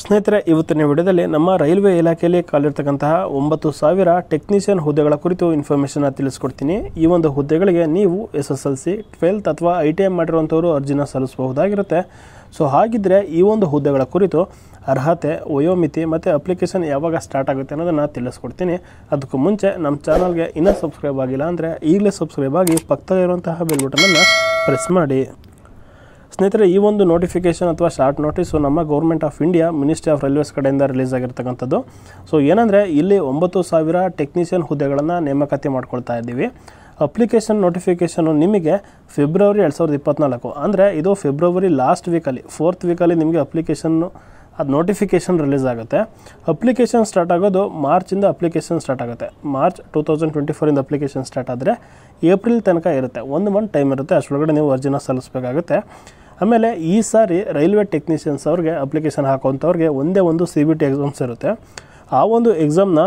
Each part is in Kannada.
ಸ್ನೇಹಿತರೆ, ಇವತ್ತಿನ ವಿಡಿಯೋದಲ್ಲಿ ನಮ್ಮ ರೈಲ್ವೆ ಇಲಾಖೆಯಲ್ಲಿ ಖಾಲಿರ್ತಕ್ಕಂತಹ 90,000 ಟೆಕ್ನಿಷಿಯನ್ ಹುದ್ದೆಗಳ ಕುರಿತು ಇನ್ಫಾರ್ಮೇಷನ್ ತಿಳಿಸ್ಕೊಡ್ತೀನಿ. ಈ ಒಂದು ಹುದ್ದೆಗಳಿಗೆ ನೀವು SSLC, 12th ಅಥವಾ ITI ಮಾಡಿರುವಂಥವರು ಅರ್ಜಿನ ಸಲ್ಲಿಸಬಹುದಾಗಿರುತ್ತೆ. ಸೊ ಹಾಗಿದ್ರೆ ಈ ಒಂದು ಹುದ್ದೆಗಳ ಕುರಿತು ಅರ್ಹತೆ, ವಯೋಮಿತಿ ಮತ್ತು ಅಪ್ಲಿಕೇಶನ್ ಯಾವಾಗ ಸ್ಟಾರ್ಟ್ ಆಗುತ್ತೆ ಅನ್ನೋದನ್ನು ತಿಳಿಸ್ಕೊಡ್ತೀನಿ. ಅದಕ್ಕೂ ಮುಂಚೆ ನಮ್ಮ ಚಾನಲ್ಗೆ ಇನ್ನೂ ಸಬ್ಸ್ಕ್ರೈಬ್ ಆಗಿಲ್ಲ ಅಂದರೆ ಈಗಲೇ ಸಬ್ಸ್ಕ್ರೈಬ್ ಆಗಿ ಪಕ್ಕದಲ್ಲಿರುವಂತಹ ಬೆಲ್ ಬಟನನ್ನು ಪ್ರೆಸ್ ಮಾಡಿ. ಸ್ನೇಹಿತರೆ, ಈ ಒಂದು ನೋಟಿಫಿಕೇಷನ್ ಅಥವಾ ಶಾರ್ಟ್ ನೋಟಿಸು ನಮ್ಮ government of India ministry of railways ಕಡೆಯಿಂದ ರಿಲೀಸ್ ಆಗಿರ್ತಕ್ಕಂಥದ್ದು. ಸೊ ಏನಂದರೆ ಇಲ್ಲಿ 9,000 ಟೆಕ್ನಿಷಿಯನ್ ಹುದ್ದೆಗಳನ್ನು ನೇಮಕಾತಿ ಮಾಡ್ಕೊಳ್ತಾ ಇದ್ದೀವಿ. ಅಪ್ಲಿಕೇಶನ್ ನೋಟಿಫಿಕೇಷನು ನಿಮಗೆ ಫೆಬ್ರವರಿ 2024 ಅಂದರೆ ಇದು ಫೆಬ್ರವರಿ ಲಾಸ್ಟ್ ವೀಕಲ್ಲಿ 4th ವೀಕಲ್ಲಿ ನಿಮಗೆ ಅಪ್ಲಿಕೇಶನ್ನು ಅದು ನೋಟಿಫಿಕೇಷನ್ ರಿಲೀಸ್ ಆಗುತ್ತೆ. ಅಪ್ಲಿಕೇಶನ್ ಸ್ಟಾರ್ಟ್ ಆಗೋದು ಮಾರ್ಚಿಂದ ಅಪ್ಲಿಕೇಶನ್ ಸ್ಟಾರ್ಟ್ ಆಗುತ್ತೆ. ಮಾರ್ಚ್ 2024 ಅಪ್ಲಿಕೇಶನ್ ಸ್ಟಾರ್ಟ್ ಆದರೆ ಏಪ್ರಿಲ್ ತನಕ ಇರುತ್ತೆ. 1 ಮಂತ್ ಟೈಮ್ ಇರುತ್ತೆ. ಅಷ್ಟರೊಳಗಡೆ ನೀವು ಅರ್ಜಿನ ಸಲ್ಲಿಸಬೇಕಾಗುತ್ತೆ. ಆಮೇಲೆ ಈ ಸಾರಿ ರೈಲ್ವೆ ಟೆಕ್ನಿಷಿಯನ್ಸ್ ಅವ್ರಿಗೆ ಅಪ್ಲಿಕೇಶನ್ ಹಾಕೋಂಥವ್ರಿಗೆ ಒಂದೇ ಒಂದು CBT ಎಕ್ಸಾಮ್ಸ್ ಇರುತ್ತೆ. ಆ ಒಂದು ಎಕ್ಸಾಮ್ನ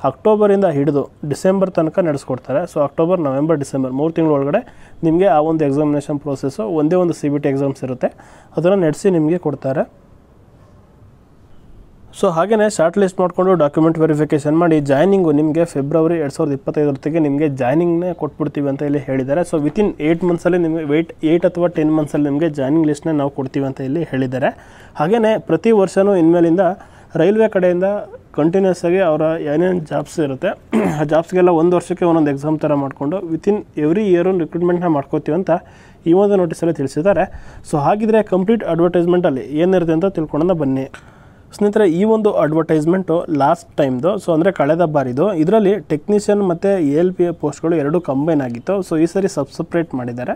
ಅಕ್ಟೋಬರಿಂದ ಹಿಡಿದು ಡಿಸೆಂಬರ್ ತನಕ ನಡೆಸ್ಕೊಡ್ತಾರೆ. ಸೊ ಅಕ್ಟೋಬರ್, ನವೆಂಬರ್, ಡಿಸೆಂಬರ್ 3 ತಿಂಗಳ ಒಳಗಡೆ ನಿಮಗೆ ಆ ಒಂದು ಎಕ್ಸಾಮಿನೇಷನ್ ಪ್ರೋಸೆಸ್ಸು ಒಂದೇ ಒಂದು CBT ಎಕ್ಸಾಮ್ಸ್ ಇರುತ್ತೆ. ಅದನ್ನು ನಡೆಸಿ ನಿಮಗೆ ಕೊಡ್ತಾರೆ. ಸೊ ಹಾಗೆಯೇ ಶಾರ್ಟ್ ಲಿಸ್ಟ್ ಮಾಡಿಕೊಂಡು ಡಾಕ್ಯುಮೆಂಟ್ ವೆರಿಫಿಕೇಷನ್ ಮಾಡಿ ಜಾಯ್ನಿಂಗು ನಿಮಗೆ ಫೆಬ್ರವರಿ 2025 ನಿಮಗೆ ಜಾಯ್ನಿಂಗ್ನೇ ಕೊಟ್ಬಿಡ್ತೀವಿ ಅಂತ ಇಲ್ಲಿ ಹೇಳಿದ್ದಾರೆ. ಸೊ ವಿತಿನ್ 8 ಮಂತ್ಸಲ್ಲಿ ನಿಮಗೆ 8 ಅಥವಾ 10 ಮಂತ್ಸಲ್ಲಿ ನಿಮಗೆ ಜಾಯ್ನಿಂಗ್ ಲಿಸ್ಟ್ನೇ ನಾವು ಕೊಡ್ತೀವಿ ಅಂತ ಇಲ್ಲಿ ಹೇಳಿದ್ದಾರೆ. ಹಾಗೆಯೇ ಪ್ರತಿ ವರ್ಷವೂ ಇನ್ಮೇಲಿಂದ ರೈಲ್ವೆ ಕಡೆಯಿಂದ ಕಂಟಿನ್ಯೂಸ್ ಆಗಿ ಅವರ ಏನೇನು ಜಾಬ್ಸ್ ಇರುತ್ತೆ ಆ ಜಾಬ್ಸ್ಗೆಲ್ಲ 1 ವರ್ಷಕ್ಕೆ ಒಂದೊಂದು ಎಕ್ಸಾಮ್ ಥರ ಮಾಡಿಕೊಂಡು ವಿತಿನ್ ಎವ್ರಿ ಇಯರು ರಿಕ್ರೂಟ್ಮೆಂಟ್ನ ಮಾಡ್ಕೋತೀವಿ ಅಂತ ಈ ಒಂದು ನೋಟಿಸಲ್ಲಿ ತಿಳಿಸಿದ್ದಾರೆ. ಸೊ ಹಾಗಿದ್ರೆ ಕಂಪ್ಲೀಟ್ ಅಡ್ವರ್ಟೈಸ್ಮೆಂಟಲ್ಲಿ ಏನಿರುತ್ತೆ ಅಂತ ತಿಳ್ಕೊಳ್ಳೋಣ ಬನ್ನಿ. ಸ್ನೇಹಿತರೆ, ಈ ಒಂದು ಅಡ್ವರ್ಟೈಸ್ಮೆಂಟು ಲಾಸ್ಟ್ ಟೈಮ್ದು, ಸೊ ಅಂದರೆ ಕಳೆದ ಬಾರಿದು. ಇದರಲ್ಲಿ ಟೆಕ್ನಿಷಿಯನ್ ಮತ್ತು ALP ಪೋಸ್ಟ್ಗಳು ಎರಡೂ ಕಂಬೈನ್ ಆಗಿತ್ತು. ಸೊ ಈ ಸರಿ ಸಪ್ರೇಟ್ ಮಾಡಿದ್ದಾರೆ.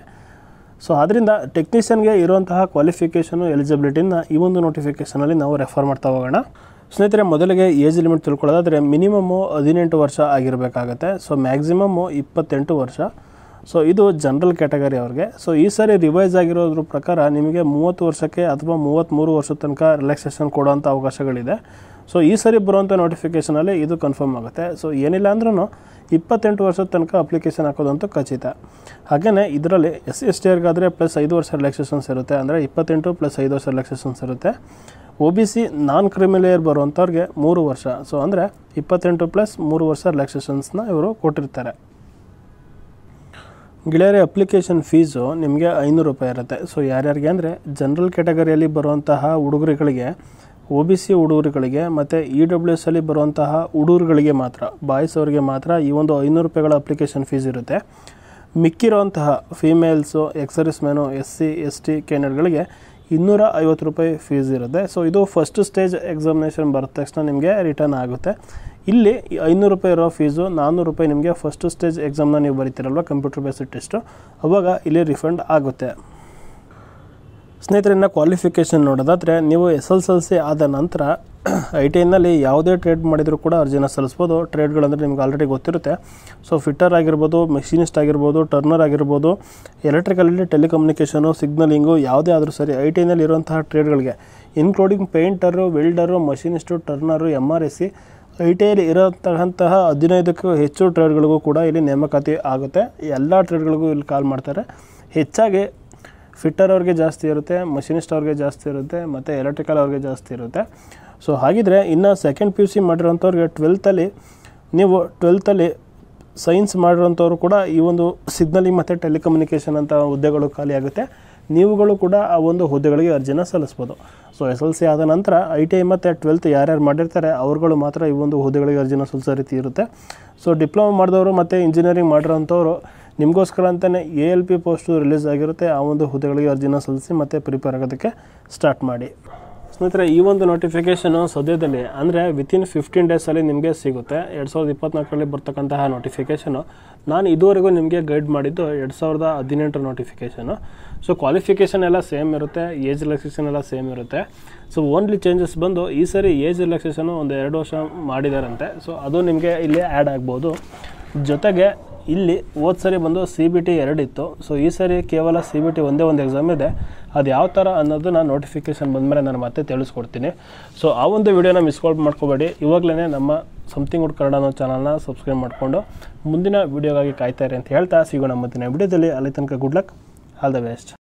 ಸೊ ಆದ್ದರಿಂದ ಟೆಕ್ನಿಷಿಯನ್ಗೆ ಇರುವಂತಹ ಕ್ವಾಲಿಫಿಕೇಷನು, ಎಲಿಜಿಬಿಲಿಟಿನ ಈ ಒಂದು ನೋಟಿಫಿಕೇಷನಲ್ಲಿ ನಾವು ರೆಫರ್ ಮಾಡ್ತಾ ಹೋಗೋಣ. ಸ್ನೇಹಿತರೆ, ಮೊದಲಿಗೆ ಏಜ್ ಲಿಮಿಟ್ ತಿಳ್ಕೊಳ್ಳೋದಾದರೆ ಮಿನಿಮಮ್ಮು 18 ವರ್ಷ ಆಗಿರಬೇಕಾಗತ್ತೆ. ಸೊ ಮ್ಯಾಕ್ಸಿಮಮ್ಮು 28 ವರ್ಷ. ಸೊ ಇದು ಜನರಲ್ ಕ್ಯಾಟಗರಿ ಅವ್ರಿಗೆ. ಸೊ ಈ ಸಾರಿ ರಿವೈಸ್ ಆಗಿರೋದ್ರ ಪ್ರಕಾರ ನಿಮಗೆ 30 ವರ್ಷಕ್ಕೆ ಅಥವಾ 33 ವರ್ಷದ ತನಕ ರಿಲ್ಯಾಕ್ಸೇಷನ್ ಕೊಡೋವಂಥ ಅವಕಾಶಗಳಿದೆ. ಸೊ ಈ ಸಾರಿ ಬರುವಂಥ ನೋಟಿಫಿಕೇಷನಲ್ಲಿ ಇದು ಕನ್ಫರ್ಮ್ ಆಗುತ್ತೆ. ಸೊ ಏನಿಲ್ಲ ಅಂದ್ರೂ 28 ವರ್ಷದ ತನಕ ಅಪ್ಲಿಕೇಶನ್ ಹಾಕೋದಂತೂ ಖಚಿತ. ಹಾಗೆಯೇ ಇದರಲ್ಲಿ SC/ST ಅವ್ರಿಗಾದರೆ +5 ವರ್ಷ ರಿಲ್ಯಾಕ್ಸೇಷನ್ಸ್ ಇರುತ್ತೆ. ಅಂದರೆ 28 + 5 ವರ್ಷ ರಿಲ್ಯಾಕ್ಸೇಷನ್ಸ್ ಇರುತ್ತೆ. OBC ನಾನ್ ಕ್ರಿಮಿಲೇಯರ್ ಬರುವಂಥವ್ರಿಗೆ 3 ವರ್ಷ. ಸೊ ಅಂದರೆ 28 + 3 ವರ್ಷ ರಿಲ್ಯಾಕ್ಸೇಷನ್ಸ್ನ ಇವರು ಕೊಟ್ಟಿರ್ತಾರೆ. ಗೆಳೆಯರೆ, ಅಪ್ಲಿಕೇಶನ್ ಫೀಸು ನಿಮಗೆ 500 ರೂಪಾಯಿ ಇರುತ್ತೆ. ಸೊ ಯಾರ್ಯಾರಿಗೆ ಅಂದರೆ ಜನರಲ್ ಕ್ಯಾಟಗರಿಯಲ್ಲಿ ಬರುವಂತಹ ಹುಡುಗರುಗಳಿಗೆ, OBC ಹುಡುಗರುಗಳಿಗೆ ಮತ್ತು EWS ಅಲ್ಲಿ ಬರುವಂತಹ ಹುಡುಗರುಗಳಿಗೆ ಮಾತ್ರ, ಬಾಯ್ಸ್ ಅವರಿಗೆ ಮಾತ್ರ ಈ ಒಂದು 500 ರೂಪಾಯಿಗಳ ಅಪ್ಲಿಕೇಶನ್ ಫೀಸ್ ಇರುತ್ತೆ. ಮಿಕ್ಕಿರುವಂತಹ ಫೀಮೇಲ್ಸು, ಎಕ್ಸರ್ವಿಸ್ ಮ್ಯಾನು, SC/ST ಕ್ಯಾಂಡಿಡೇಟ್ಗಳಿಗೆ 250 ರೂಪಾಯಿ ಫೀಸ್ ಇರುತ್ತೆ. ಸೊ ಇದು ಫಸ್ಟ್ ಸ್ಟೇಜ್ ಎಕ್ಸಾಮಿನೇಷನ್ ಬರೋ ತಕ್ಷಣ ನಿಮಗೆ ರಿಟರ್ನ್ ಆಗುತ್ತೆ. ಇಲ್ಲಿ 500 ರೂಪಾಯಿ ಇರೋ ಫೀಸು 400 ರೂಪಾಯಿ ನಿಮಗೆ ಫಸ್ಟ್ ಸ್ಟೇಜ್ ಎಕ್ಸಾಮ್ನ ನೀವು ಬರೀತಿರಲ್ವ, ಕಂಪ್ಯೂಟರ್ ಬೇಸ್ಡ್ ಟೆಸ್ಟು, ಅವಾಗ ಇಲ್ಲಿ ರಿಫಂಡ್ ಆಗುತ್ತೆ. ಸ್ನೇಹಿತರೆ, ಇನ್ನು ಕ್ವಾಲಿಫಿಕೇಷನ್ ನೋಡೋದಾದರೆ ನೀವು SSLC ಆದ ನಂತರ ITIನಲ್ಲಿ ಯಾವುದೇ ಟ್ರೇಡ್ ಮಾಡಿದರೂ ಕೂಡ ಅರ್ಜಿನ ಸಲ್ಲಿಸ್ಬೋದು. ಟ್ರೇಡ್ಗಳಂದರೆ ನಿಮ್ಗೆ ಆಲ್ರೆಡಿ ಗೊತ್ತಿರುತ್ತೆ. ಸೊ ಫಿಟ್ಟರ್ ಆಗಿರ್ಬೋದು, ಮೆಷಿನಿಸ್ಟ್ ಆಗಿರ್ಬೋದು, ಟರ್ನರ್ ಆಗಿರ್ಬೋದು, ಎಲೆಕ್ಟ್ರಿಕಲ್ಲಿ ಟೆಲಿಕಮ್ಯುನಿಕೇಷನು, ಸಿಗ್ನಲಿಂಗು, ಯಾವುದೇ ಆದರೂ ಸರಿ ITIನಲ್ಲಿ ಇರುವಂತಹ ಟ್ರೇಡ್ಗಳಿಗೆ ಇನ್ಕ್ಲೂಡಿಂಗ್ ಪೇಂಟರು, ವೆಲ್ಡರು, ಮಷಿನಿಸ್ಟು, ಟರ್ನರು, MRSC, ITIಯಲ್ಲಿ ಇರೋಂತಹ 15ಕ್ಕೂ ಹೆಚ್ಚು ಟ್ರೇಡ್ಗಳಿಗೂ ಕೂಡ ಇಲ್ಲಿ ನೇಮಕಾತಿ ಆಗುತ್ತೆ. ಎಲ್ಲ ಟ್ರೇಡ್ಗಳಿಗೂ ಇಲ್ಲಿ ಕಾಲ್ ಮಾಡ್ತಾರೆ. ಹೆಚ್ಚಾಗಿ ಫಿಟ್ಟರ್ ಅವ್ರಿಗೆ ಜಾಸ್ತಿ ಇರುತ್ತೆ, ಮಷಿನಿಸ್ಟ್ ಅವ್ರಿಗೆ ಜಾಸ್ತಿ ಇರುತ್ತೆ, ಮತ್ತು ಎಲೆಕ್ಟ್ರಿಕಲ್ ಅವ್ರಿಗೆ ಜಾಸ್ತಿ ಇರುತ್ತೆ. ಸೊ ಹಾಗಿದ್ರೆ ಇನ್ನು ಸೆಕೆಂಡ್ PUC ಮಾಡಿರೋಂಥವ್ರಿಗೆ 12th ಸೈನ್ಸ್ ಮಾಡಿರೋಂಥವ್ರು ಕೂಡ ಈ ಒಂದು ಸಿಗ್ನಲಿಂಗ್ ಮತ್ತು ಟೆಲಿಕಮ್ಯುನಿಕೇಷನ್ ಅಂತ ಹುದ್ದೆಗಳು ಖಾಲಿ ಆಗುತ್ತೆ. ನೀವುಗಳು ಕೂಡ ಆ ಒಂದು ಹುದ್ದೆಗಳಿಗೆ ಅರ್ಜಿನ ಸಲ್ಲಿಸ್ಬೋದು. ಸೊ SSLC ಆದ ನಂತರ ITI ಮತ್ತು 12th ಯಾರ್ಯಾರು ಮಾಡಿರ್ತಾರೆ ಅವ್ರುಗಳು ಮಾತ್ರ ಈ ಒಂದು ಹುದ್ದೆಗಳಿಗೆ ಅರ್ಜಿನ ಸಲ್ಲಿಸೋ ರೀತಿ ಇರುತ್ತೆ. ಸೊ ಡಿಪ್ಲೊಮಾ ಮಾಡಿದವರು ಮತ್ತು ಇಂಜಿನಿಯರಿಂಗ್ ಮಾಡಿರೋಂಥವ್ರು ನಿಮಗೋಸ್ಕರ ಅಂತಲೇ ALP ಪೋಸ್ಟು ರಿಲೀಸ್ ಆಗಿರುತ್ತೆ. ಆ ಒಂದು ಹುದ್ದೆಗಳಿಗೆ ಅರ್ಜಿನ ಸಲ್ಲಿಸಿ ಮತ್ತು ಪ್ರಿಪೇರ್ ಆಗೋದಕ್ಕೆ ಸ್ಟಾರ್ಟ್ ಮಾಡಿ. ಸ್ನೇಹಿತರೆ, ಈ ಒಂದು ನೋಟಿಫಿಕೇಷನು ಸದ್ಯದಲ್ಲಿ ಅಂದರೆ ವಿತಿನ್ 15 ಡೇಸಲ್ಲಿ ನಿಮಗೆ ಸಿಗುತ್ತೆ. 2024 ಬರ್ತಕ್ಕಂತಹ ನೋಟಿಫಿಕೇಷನು. ನಾನು ಇದುವರೆಗೂ ನಿಮಗೆ ಗೈಡ್ ಮಾಡಿದ್ದು 2018 ನೋಟಿಫಿಕೇಷನು. ಸೊ ಕ್ವಾಲಿಫಿಕೇಷನ್ ಎಲ್ಲ ಸೇಮ್ ಇರುತ್ತೆ, ಏಜ್ ರಿಲ್ಯಾಕ್ಸೇಷನ್ ಎಲ್ಲ ಸೇಮ್ ಇರುತ್ತೆ. ಸೊ ಓನ್ಲಿ ಚೇಂಜಸ್ ಬಂದು ಈ ಸರಿ ಏಜ್ ರಿಲ್ಯಾಕ್ಸೇಷನು ಒಂದು 2 ವರ್ಷ ಮಾಡಿದಾರಂತೆ. ಸೊ ಅದು ನಿಮಗೆ ಇಲ್ಲಿ ಆ್ಯಡ್ ಆಗ್ಬೋದು. ಜೊತೆಗೆ ಇಲ್ಲಿ ಹೋದ ಸರಿ ಬಂದು CBT 2 ಇತ್ತು. ಸೊ ಈ ಸರಿ ಕೇವಲ CBT ಒಂದೇ ಒಂದು ಎಕ್ಸಾಮ್ ಇದೆ. ಅದು ಯಾವ ಥರ ಅನ್ನೋದನ್ನ ನೋಟಿಫಿಕೇಷನ್ ಬಂದಮೇಲೆ ನಾನು ಮತ್ತೆ ತಿಳಿಸ್ಕೊಡ್ತೀನಿ. ಸೊ ಆ ಒಂದು ವಿಡಿಯೋನ ಮಿಸ್ಕಾಲ್ ಮಾಡ್ಕೋಬೇಡಿ. ಇವಾಗಲೇ ನಮ್ಮ ಸಮಥಿಂಗ್ ವುಡ್ ಕನ್ನಡ ಅನ್ನೋ ಚಾನಲ್ನ ಸಬ್ಸ್ಕ್ರೈಬ್ ಮಾಡಿಕೊಂಡು ಮುಂದಿನ ವಿಡಿಯೋಗಾಗಿ ಕಾಯ್ತಾರೆ ಅಂತ ಹೇಳ್ತಾ ಸಿಗೋಣ ಮುಂದಿನ ವಿಡಿಯೋದಲ್ಲಿ. ಅಲ್ಲಿ ತನಕ good luck, all the best.